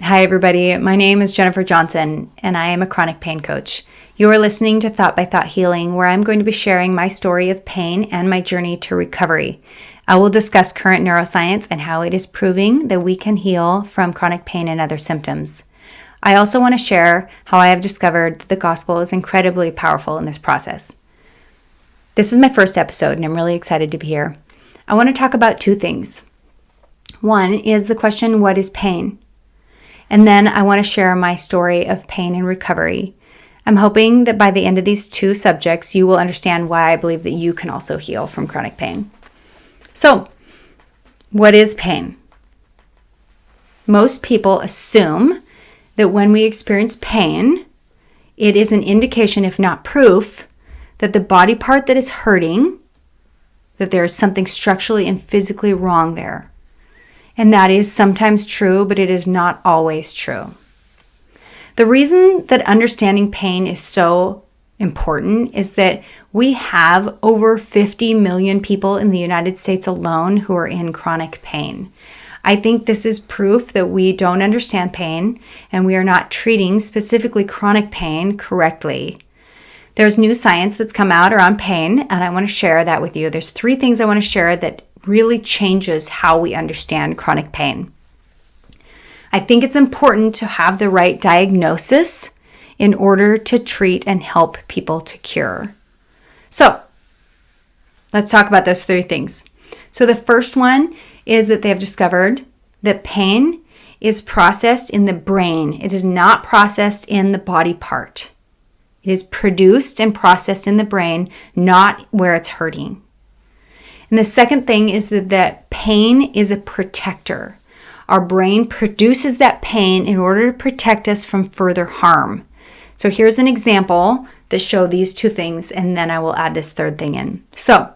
Hi, everybody. My name is Jennifer Johnson, and I am a chronic pain coach. You are listening to Thought by Thought Healing, where I'm going to be sharing my story of pain and my journey to recovery. I will discuss current neuroscience and how it is proving that we can heal from chronic pain and other symptoms. I also want to share how I have discovered that the gospel is incredibly powerful in this process. This is my first episode, and I'm really excited to be here. I want to talk about two things. One is the question, what is pain? And then I want to share my story of pain and recovery. I'm hoping that by the end of these two subjects, you will understand why I believe that you can also heal from chronic pain. So, what is pain? Most people assume that when we experience pain, it is an indication, if not proof, that the body part that is hurting, that there is something structurally and physically wrong there. And that is sometimes true, but it is not always true. The reason that understanding pain is so important is that we have over 50 million people in the United States alone who are in chronic pain. I think this is proof that we don't understand pain and we are not treating specifically chronic pain correctly. There's new science that's come out around pain, and I want to share that with you. There's three things I want to share that really changes how we understand chronic pain. I think it's important to have the right diagnosis in order to treat and help people to cure. So, let's talk about those three things. So the first one is that they have discovered that pain is processed in the brain. It is not processed in the body part. It is produced and processed in the brain, not where it's hurting. And the second thing is that pain is a protector. Our brain produces that pain in order to protect us from further harm. So here's an example that shows these two things, and then I will add this third thing in. So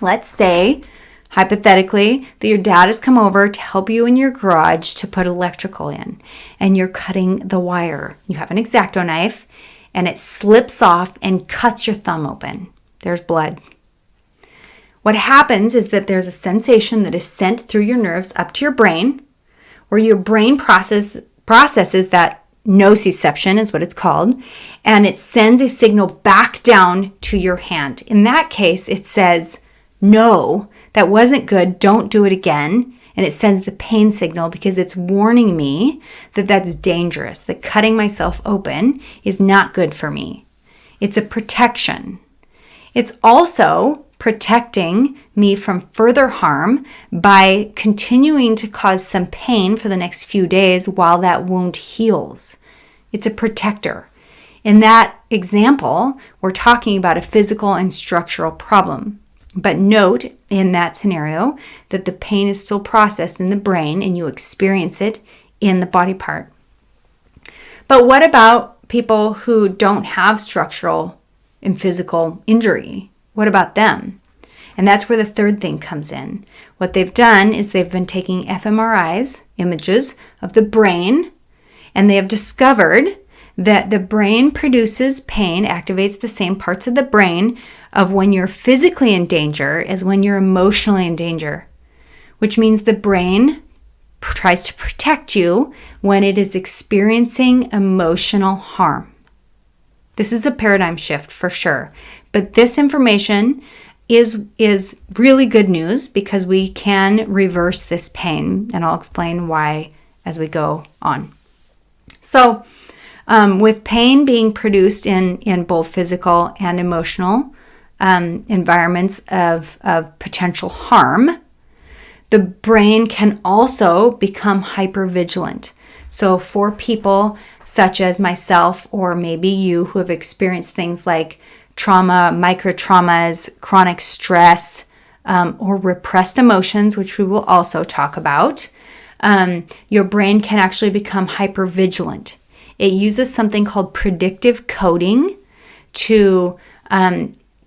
let's say, hypothetically, that your dad has come over to help you in your garage to put electrical in, and you're cutting the wire. You have an X-Acto knife, and it slips off and cuts your thumb open. There's blood. What happens is that there's a sensation that is sent through your nerves up to your brain, where your brain processes that nociception is what it's called, and it sends a signal back down to your hand. In that case, it says, no, that wasn't good, don't do it again. And it sends the pain signal because it's warning me that that's dangerous, that cutting myself open is not good for me. It's a protection. It's also protecting me from further harm by continuing to cause some pain for the next few days while that wound heals. It's a protector. In that example, we're talking about a physical and structural problem. But note in that scenario that the pain is still processed in the brain and you experience it in the body part. But what about people who don't have structural and physical injury? What about them? And that's where the third thing comes in. What they've done is they've been taking fMRIs, images of the brain, and they have discovered that the brain produces pain, activates the same parts of the brain of when you're physically in danger as when you're emotionally in danger, which means the brain tries to protect you when it is experiencing emotional harm. This is a paradigm shift for sure, but this information is really good news because we can reverse this pain, and I'll explain why as we go on. So, with pain being produced in both physical and emotional environments of potential harm, the brain can also become hyper-vigilant. So for people such as myself or maybe you who have experienced things like trauma, micro-traumas, chronic stress, or repressed emotions, which we will also talk about, your brain can actually become hyper-vigilant. It uses something called predictive coding to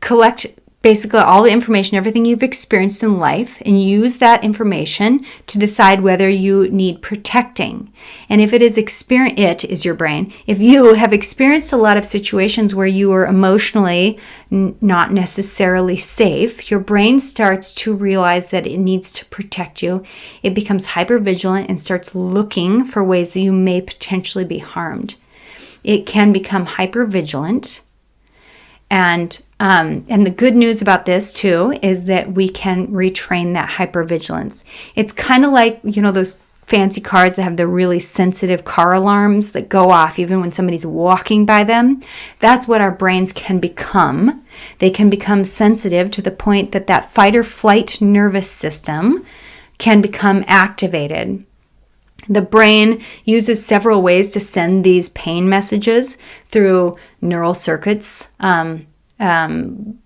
collect basically all the information, everything you've experienced in life, and use that information to decide whether you need protecting. And if it is it is your brain. If you have experienced a lot of situations where you are emotionally not necessarily safe, your brain starts to realize that it needs to protect you. It becomes hyper-vigilant and starts looking for ways that you may potentially be harmed. It can become hyper-vigilant. And the good news about this too is that we can retrain that hypervigilance. It's kind of like, those fancy cars that have the really sensitive car alarms that go off even when somebody's walking by them. That's what our brains can become. They can become sensitive to the point that that fight or flight nervous system can become activated. The brain uses several ways to send these pain messages through neural circuits,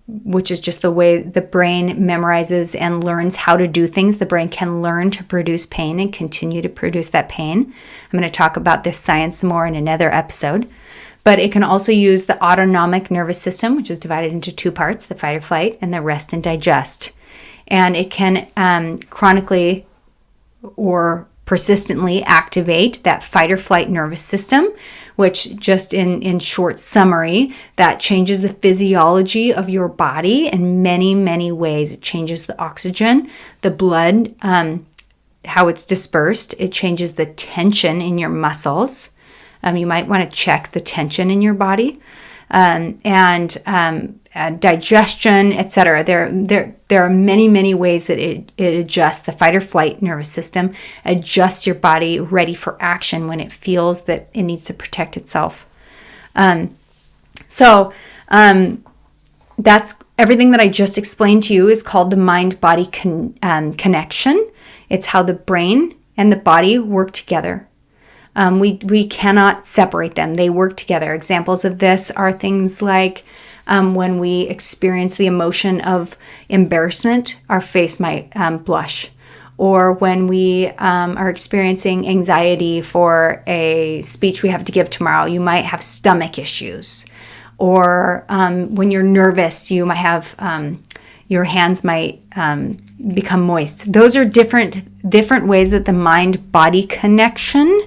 which is just the way the brain memorizes and learns how to do things. The brain can learn to produce pain and continue to produce that pain. I'm going to talk about this science more in another episode. But it can also use the autonomic nervous system, which is divided into two parts, the fight or flight and the rest and digest. And it can chronically or persistently activate that fight or flight nervous system, which just in short summary, that changes the physiology of your body in many, many ways. It changes the oxygen, the blood, how it's dispersed. It changes the tension in your muscles. You might want to check the tension in your body. Digestion, etc. There are many, many ways that it adjusts the fight or flight nervous system, adjusts your body ready for action when it feels that it needs to protect itself. That's everything that I just explained to you is called the mind-body connection. It's how the brain and the body work together. We cannot separate them. They work together. Examples of this are things like when we experience the emotion of embarrassment, our face might blush. Or when we are experiencing anxiety for a speech we have to give tomorrow, you might have stomach issues. Or when you're nervous, you might have your hands might become moist. Those are different ways that the mind-body connection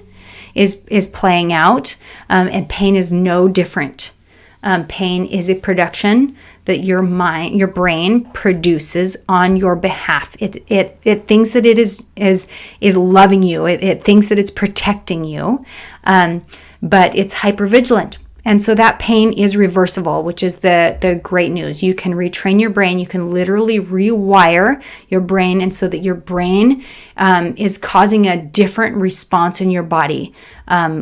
is playing out, and pain is no different. Pain is a production that your brain produces on your behalf. It thinks that it is loving you. It thinks that it's protecting you, but it's hypervigilant. And so that pain is reversible, which is the great news. You can retrain your brain. You can literally rewire your brain, and so that your brain is causing a different response in your body.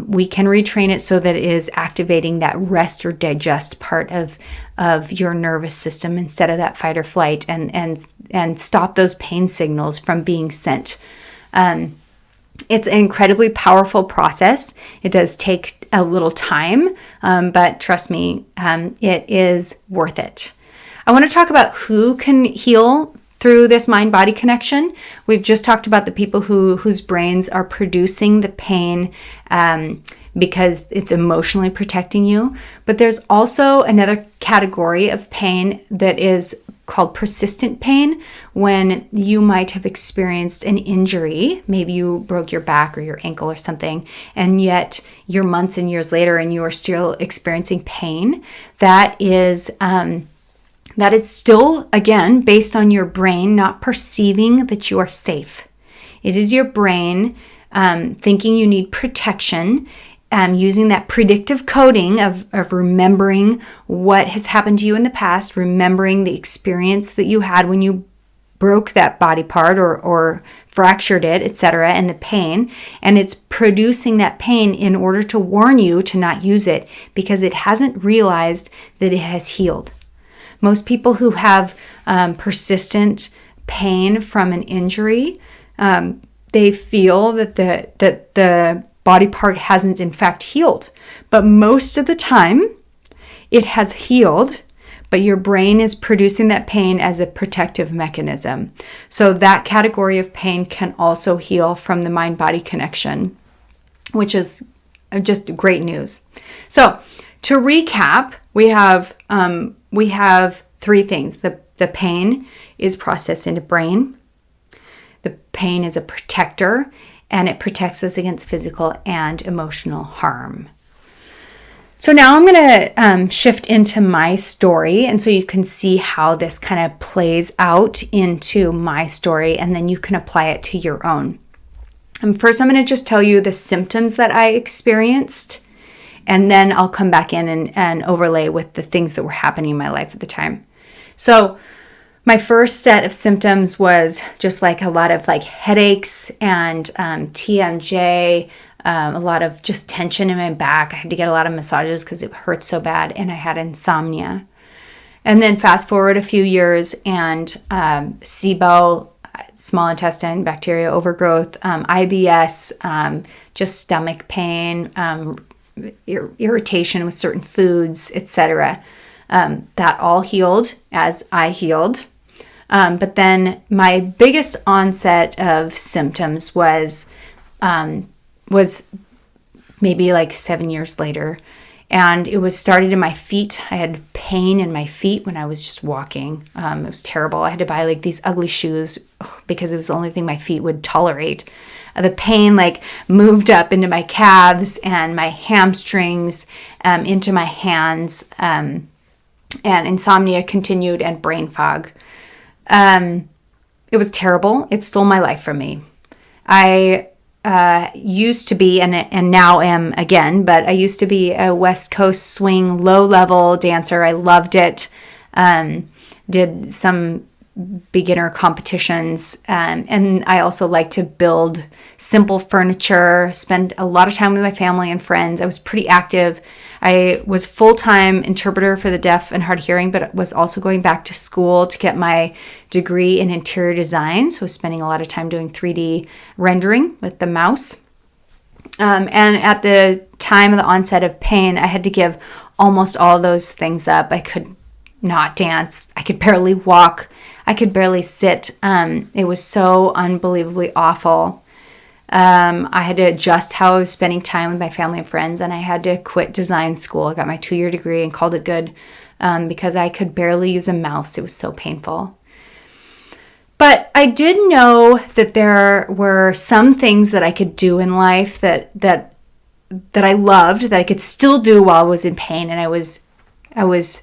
We can retrain it so that it is activating that rest or digest part of your nervous system instead of that fight or flight, and stop those pain signals from being sent. It's an incredibly powerful process. It does take a little time, but trust me, it is worth it. I want to talk about who can heal through this mind-body connection. We've just talked about the people whose brains are producing the pain because it's emotionally protecting you. But there's also another category of pain that is called persistent pain, when you might have experienced an injury. Maybe you broke your back or your ankle or something, and yet you're months and years later and you are still experiencing pain. That is still, again, based on your brain not perceiving that you are safe. It is your brain thinking you need protection, using that predictive coding of remembering what has happened to you in the past, remembering the experience that you had when you broke that body part or fractured it, etc., and the pain. And it's producing that pain in order to warn you to not use it because it hasn't realized that it has healed. Most people who have persistent pain from an injury, they feel that the body part hasn't in fact healed. But most of the time, it has healed, but your brain is producing that pain as a protective mechanism. So that category of pain can also heal from the mind-body connection, which is just great news. So to recap, we have three things: the The pain is processed into brain. The pain is a protector, and it protects us against physical and emotional harm. So now I'm going to shift into my story, and so you can see how this kind of plays out into my story, and then you can apply it to your own. And first, I'm going to just tell you the symptoms that I experienced, and then I'll come back in and overlay with the things that were happening in my life at the time. So my first set of symptoms was just like a lot of like headaches and TMJ, a lot of just tension in my back. I had to get a lot of massages because it hurt so bad, and I had insomnia. And then fast forward a few years, and SIBO, small intestine bacteria overgrowth, IBS, just stomach pain, irritation with certain foods, etc. That all healed as I healed. But then my biggest onset of symptoms was maybe like 7 years later. And it was started in my feet. I had pain in my feet when I was just walking. It was terrible. I had to buy like these ugly shoes because it was the only thing my feet would tolerate. The pain like moved up into my calves and my hamstrings, into my hands, and insomnia continued, and brain fog. It was terrible. It stole my life from me. I used to be, and now am again, but I used to be a West Coast swing low-level dancer. I loved it. Did some beginner competitions, and I also like to build simple furniture, spend a lot of time with my family and friends. I was pretty active. I was full-time interpreter for the deaf and hard hearing, but was also going back to school to get my degree in interior design. So I was spending a lot of time doing 3D rendering with the mouse. And at the time of the onset of pain, I had to give almost all of those things up. I could not dance. I could barely walk. I could barely sit. It was so unbelievably awful. I had to adjust how I was spending time with my family and friends, and I had to quit design school. I got my 2-year degree and called it good because I could barely use a mouse. It was so painful. But I did know that there were some things that I could do in life that I loved, that I could still do while I was in pain, and I was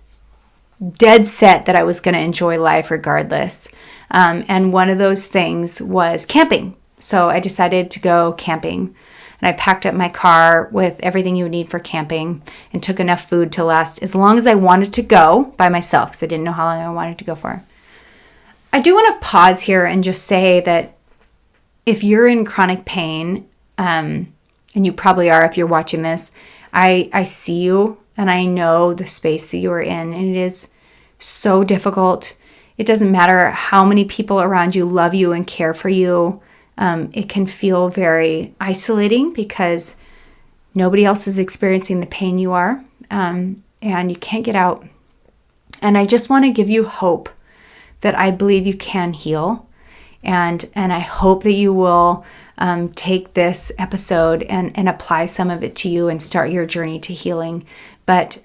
dead set that I was going to enjoy life regardless. And one of those things was camping. So I decided to go camping, and I packed up my car with everything you would need for camping and took enough food to last as long as I wanted to go by myself, because I didn't know how long I wanted to go for. I do want to pause here and just say that if you're in chronic pain, and you probably are if you're watching this, I see you, and I know the space that you are in, and it is so difficult. It doesn't matter how many people around you love you and care for you. It can feel very isolating because nobody else is experiencing the pain you are, and you can't get out. And I just want to give you hope that I believe you can heal, and I hope that you will take this episode and apply some of it to you and start your journey to healing. But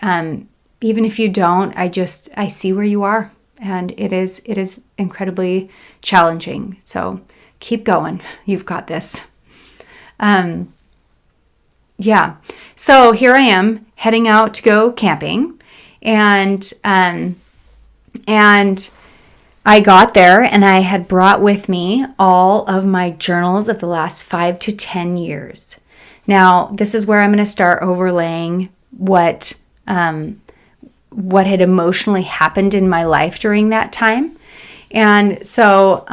even if you don't, I see where you are, and it is incredibly challenging. So keep going. You've got this. So here I am heading out to go camping, and I got there, and I had brought with me all of my journals of the last 5 to 10 years. Now, this is where I'm going to start overlaying what had emotionally happened in my life during that time. And so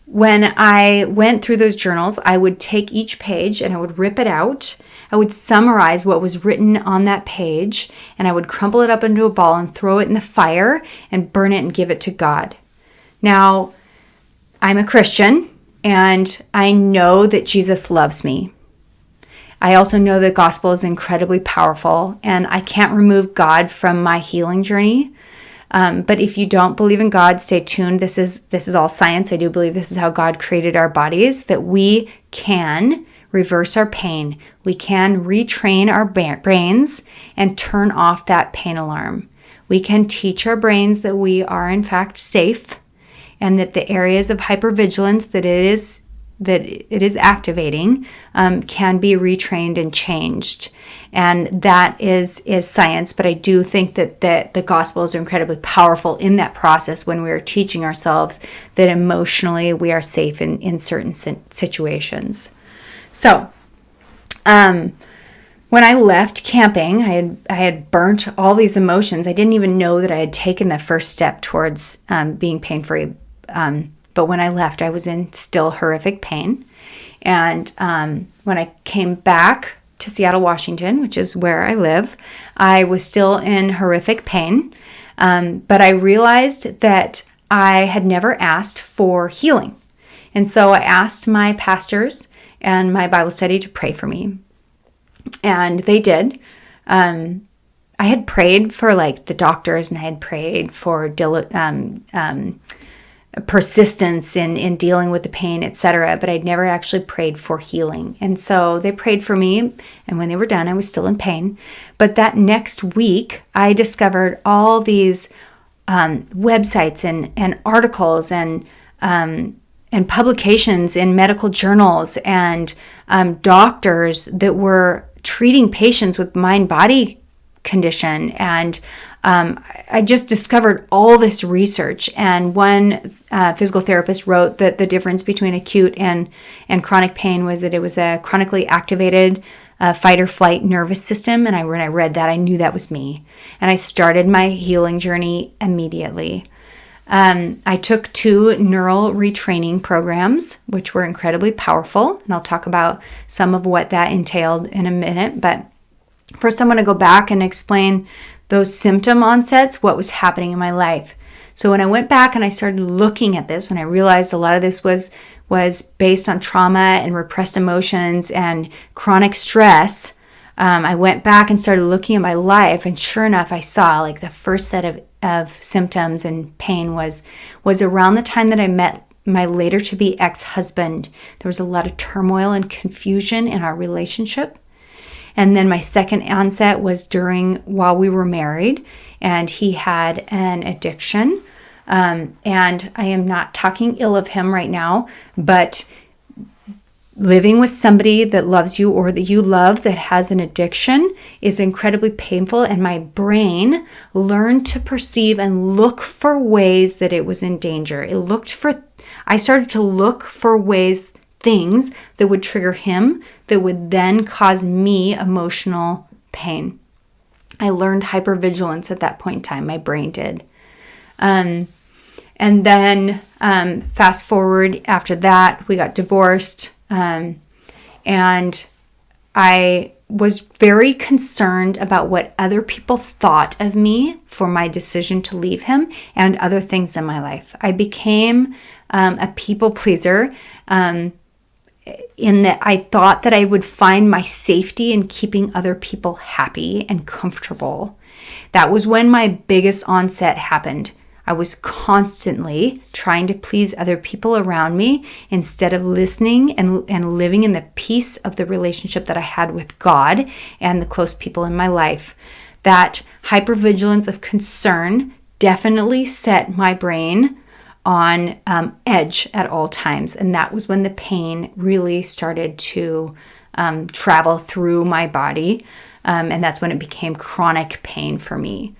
when I went through those journals, I would take each page and I would rip it out. I would summarize what was written on that page, and I would crumple it up into a ball and throw it in the fire and burn it and give it to God. Now, I'm a Christian, and I know that Jesus loves me. I also know the gospel is incredibly powerful, and I can't remove God from my healing journey. But if you don't believe in God, stay tuned. This is all science. I do believe this is how God created our bodies, that we can reverse our pain. We can retrain our brains and turn off that pain alarm. We can teach our brains that we are in fact safe, and that the areas of hypervigilance that it is activating can be retrained and changed. And that is science, but I do think that the Gospels are incredibly powerful in that process when we are teaching ourselves that emotionally we are safe in certain situations. So, when I left camping, I had burnt all these emotions. I didn't even know that I had taken the first step towards being pain-free. But when I left, I was in still horrific pain. And when I came back to Seattle, Washington, which is where I live, I was still in horrific pain. But I realized that I had never asked for healing. And so I asked my pastors and my Bible study to pray for me. And they did. I had prayed for like the doctors, and I had prayed for persistence in dealing with the pain, etc. But I'd never actually prayed for healing. And so they prayed for me, and when they were done, I was still in pain. But that next week, I discovered all these websites and articles and publications in medical journals and doctors that were treating patients with mind-body condition. And I just discovered all this research. And one physical therapist wrote that the difference between acute and chronic pain was that it was a chronically activated fight or flight nervous system. And when I read that, I knew that was me. And I started my healing journey immediately. I took 2 neural retraining programs, which were incredibly powerful. And I'll talk about some of what that entailed in a minute. But first, I'm going to go back and explain those symptom onsets, what was happening in my life. So when I went back and I started looking at this, when I realized a lot of this was based on trauma and repressed emotions and chronic stress, I went back and started looking at my life, and sure enough, I saw like the first set of symptoms and pain was around the time that I met my later-to-be ex-husband. There was a lot of turmoil and confusion in our relationship. And then my second onset was while we were married, and he had an addiction. And I am not talking ill of him right now, but living with somebody that loves you or that you love that has an addiction is incredibly painful. And my brain learned to perceive and look for ways that it was in danger. I started to look for things that would trigger him that would then cause me emotional pain. I learned hyper-vigilance at that point in time. My brain did. And then fast forward after that, we got divorced. And I was very concerned about what other people thought of me for my decision to leave him and other things in my life. I became a people pleaser in that I thought that I would find my safety in keeping other people happy and comfortable. That was when my biggest onset happened. I was constantly trying to please other people around me instead of listening and living in the peace of the relationship that I had with God and the close people in my life. That hypervigilance of concern definitely set my brain on edge at all times. And that was when the pain really started to travel through my body. And that's when it became chronic pain for me.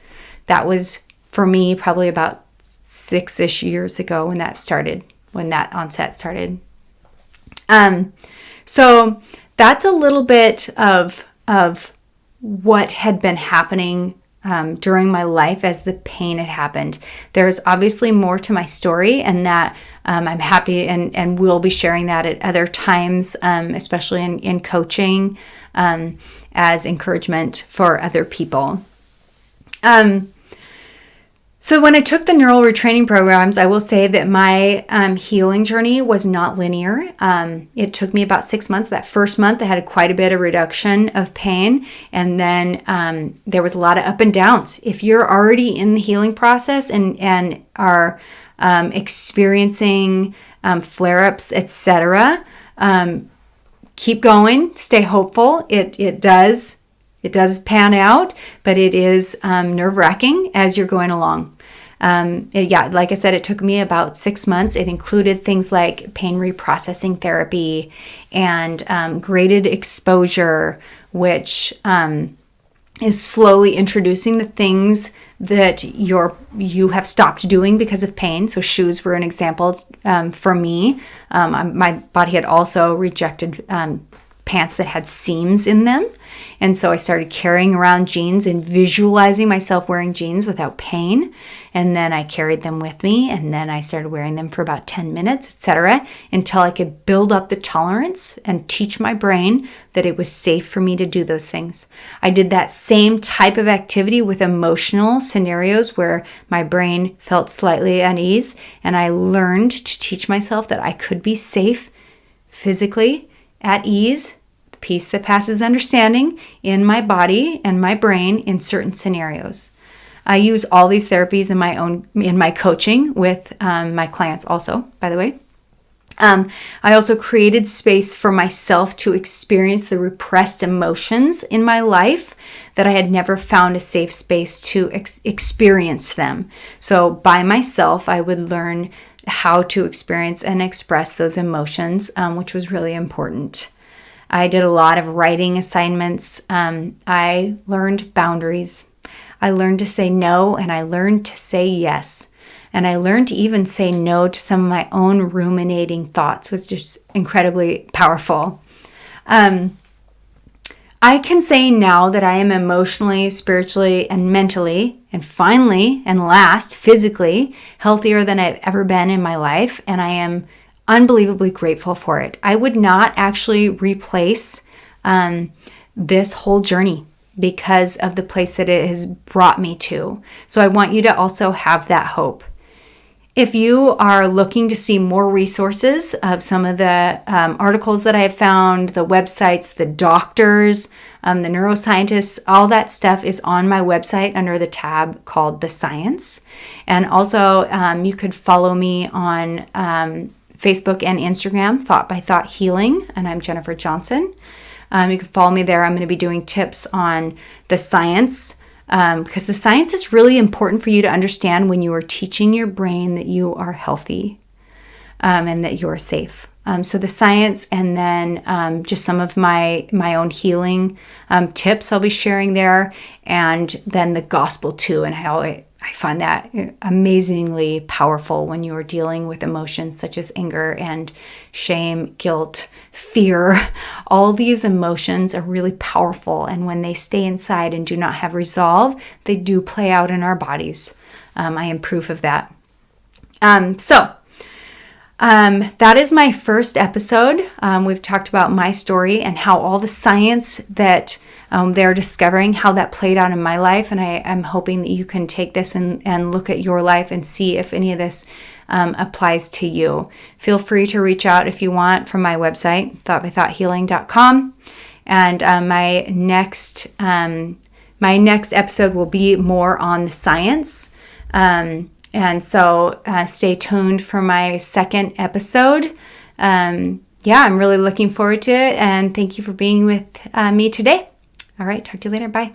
That was, for me, probably about 6-ish years ago when that onset started. So that's a little bit of what had been happening during my life as the pain had happened. There's obviously more to my story, and that I'm happy and will be sharing that at other times, especially in coaching, as encouragement for other people. So when I took the neural retraining programs, I will say that my healing journey was not linear. It took me about 6 months. That first month, I had quite a bit of reduction of pain. And then there was a lot of up and downs. If you're already in the healing process and are experiencing flare-ups, etc., keep going, stay hopeful. It does It does pan out, but it is nerve-wracking as you're going along. Like I said, it took me about 6 months. It included things like pain reprocessing therapy and graded exposure, which is slowly introducing the things that you have stopped doing because of pain. So shoes were an example for me. My body had also rejected pants that had seams in them. And so I started carrying around jeans and visualizing myself wearing jeans without pain. And then I carried them with me, and then I started wearing them for about 10 minutes, etc., until I could build up the tolerance and teach my brain that it was safe for me to do those things. I did that same type of activity with emotional scenarios where my brain felt slightly unease, and I learned to teach myself that I could be safe physically, at ease, the peace that passes understanding in my body and my brain in certain scenarios. I use all these therapies in my coaching with my clients also, by the way. I also created space for myself to experience the repressed emotions in my life that I had never found a safe space to experience them. So by myself, I would learn how to experience and express those emotions, which was really important. I did a lot of writing assignments. I learned boundaries. I learned to say no, and I learned to say yes. And I learned to even say no to some of my own ruminating thoughts, which is just incredibly powerful. I can say now that I am emotionally, spiritually, and mentally, and finally, and last, physically, healthier than I've ever been in my life, and I am unbelievably grateful for it. I would not actually replace this whole journey because of the place that it has brought me to. So I want you to also have that hope. If you are looking to see more resources of some of the articles that I have found, the websites, the doctors, the neuroscientists, all that stuff is on my website under the tab called The Science. And also you could follow me on Facebook and Instagram, Thought by Thought Healing, and I'm Jennifer Johnson. You can follow me there. I'm going to be doing tips on the science because the science is really important for you to understand when you are teaching your brain that you are healthy and that you are safe. So the science, and then just some of my own healing tips I'll be sharing there, and then the gospel too, and how I find that amazingly powerful when you are dealing with emotions such as anger and shame, guilt, fear. All these emotions are really powerful, and when they stay inside and do not have resolve, they do play out in our bodies. I am proof of that. That is my first episode. We've talked about my story and how all the science that they're discovering, how that played out in my life. And I'm hoping that you can take this and look at your life and see if any of this applies to you. Feel free to reach out if you want from my website, thoughtbythoughthealing.com. And my next episode will be more on the science. And so stay tuned for my second episode. I'm really looking forward to it. And thank you for being with me today. All right, talk to you later. Bye.